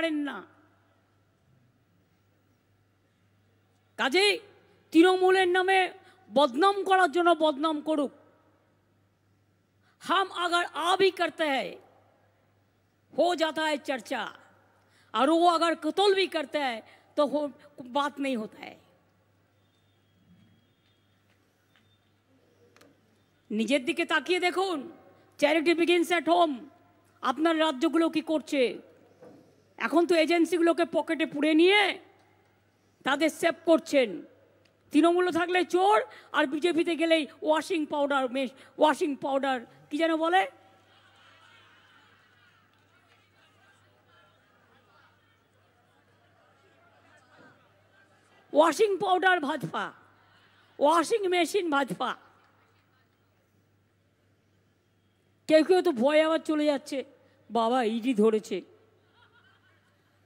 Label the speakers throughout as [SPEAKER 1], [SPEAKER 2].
[SPEAKER 1] পারেন না। কাজেই তৃণমূলের নামে বদনাম করার জন্য বদনাম করুক। हम अगर आ भी करते हैं हो जाता है चर्चा, और वो अगर कत्ल भी करते हैं तो बात नहीं होता है। নিজের দিকে তাকিয়ে দেখুন, চ্যারিটি বিগিনস অ্যাট হোম। আপনার রাজ্যগুলো কি করছে? এখন তো এজেন্সিগুলোকে পকেটে পুড়ে নিয়ে তাদের সেভ করছেন। তৃণমূলে থাকলে চোর, আর বিজেপিতে গেলেই ওয়াশিং পাউডার কি যেন বলে, washing powder Bhajpa, washing machine Bhajpa. কেউ কেউ তো ভয় আবার চলে যাচ্ছে, বাবা ইডি ধরেছে,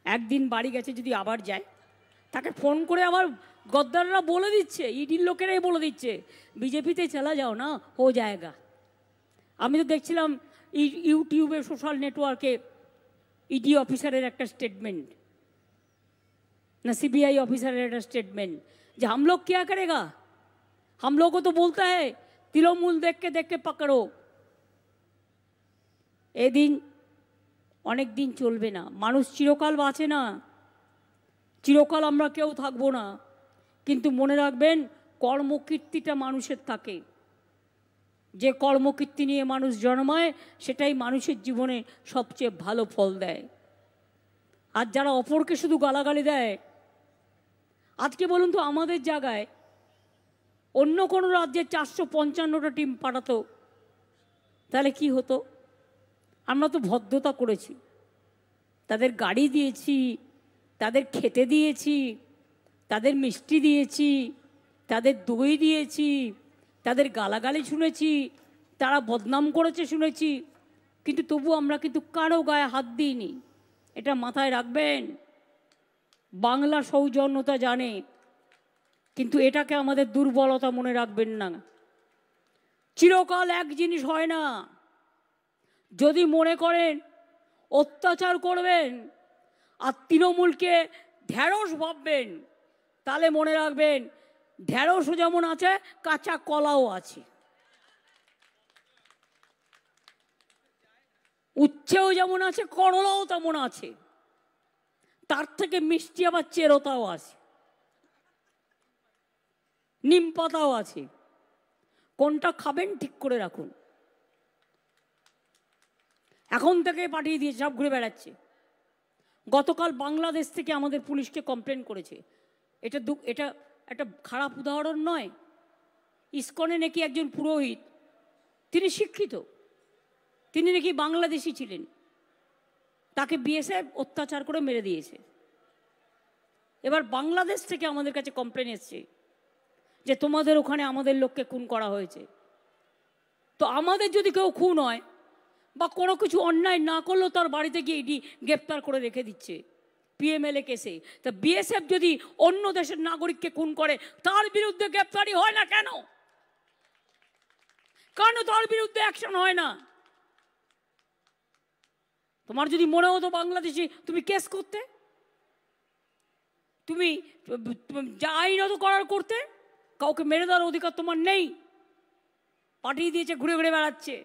[SPEAKER 1] একদিন বাড়ি গেছে যদি আবার যায়, তাকে ফোন করে আবার গদ্দাররা বলে দিচ্ছে, ইডির লোকেরাই বলে দিচ্ছে বিজেপিতে চলা যাও না, হো জায়গা। আমি তো দেখছিলাম ইউটিউবে, সোশ্যাল নেটওয়ার্কে ইডি অফিসারের একটা স্টেটমেন্ট, ना सीबीआई ऑफिसर का स्टेटमेंट, जो हम लोग क्या करेगा, हम लोग को तो बोलता है तृणमूल देख के पकड़ो। ए दिन अनेक दिन चलबे ना, मानुष चिरकाल बाँचे ना, चिरकाल आमरा केउ थाकबो ना, किन्तु मने राखबेन कर्मकीर्तिटा मानुषेर थाके, जे कर्मकीर्ति निये मानुष जन्माय सेटाई मानुषेर जीवने सबचेये भालो फल देय। আর যারা অপরকে শুধু গালাগালি দেয়, আজকে বলুন তো আমাদের জায়গায় অন্য কোনো রাজ্যে 455টা টিম পাঠাতো, তাহলে কি হতো? আমরা তো ভদ্রতা করেছি, তাদের গাড়ি দিয়েছি, তাদের খেতে দিয়েছি, তাদের মিষ্টি দিয়েছি, তাদের দই দিয়েছি, তাদের গালাগালি শুনেছি, তারা বদনাম করেছে শুনেছি, কিন্তু তবু আমরা কিন্তু কারো গায়ে হাত দিইনি। এটা মাথায় রাখবেন। বাংলা সৌজন্যতা জানে, কিন্তু এটাকে আমাদের দুর্বলতা মনে রাখবেন না। চিরকাল এক জিনিস হয় না। যদি মনে করেন অত্যাচার করবেন আর তৃণমূলকে ঢ্যাঁড়স ভাববেন, তাহলে মনে রাখবেন ঢ্যাঁড়সও যেমন আছে, কাঁচা কলাও আছে, উচ্ছেও যেমন আছে, করলাও তেমন আছে, তার থেকে মিষ্টি আবার চেরোতাও আছে, নিম পাতাও আছে। কোনটা খাবেন ঠিক করে রাখুন। এখন থেকে পাঠিয়ে দিয়েছে, সব ঘুরে বেড়াচ্ছে। গতকাল বাংলাদেশ থেকে আমাদের পুলিশকে কমপ্লেন করেছে। এটা একটা খারাপ উদাহরণ নয়। ইসকনে নাকি একজন পুরোহিত, তিনি শিক্ষিত, তিনি নাকি বাংলাদেশি ছিলেন, তাকে বিএসএফ অত্যাচার করে মেরে দিয়েছে। এবার বাংলাদেশ থেকে আমাদের কাছে কমপ্লেন এসছে যে তোমাদের ওখানে আমাদের লোককে খুন করা হয়েছে। তো আমাদের যদি কেউ খুন হয় বা কোনো কিছু অন্যায় না করলেও তার বাড়িতে গিয়ে ইডি গ্রেপ্তার করে রেখে দিচ্ছে পিএমএলএ কেসে। তা বিএসএফ যদি অন্য দেশের নাগরিককে খুন করে তার বিরুদ্ধে গ্রেপ্তারি হয় না কেন? কেন তার বিরুদ্ধে অ্যাকশন হয় না? তোমার যদি মনে হতো বাংলাদেশি, তুমি কেস করতে, তুমি যা আইনত করার করতে, কাউকে মেরে দেওয়ার অধিকার তোমার নেই। পাঠিয়ে দিয়েছে, ঘুরে ঘুরে বেড়াচ্ছে।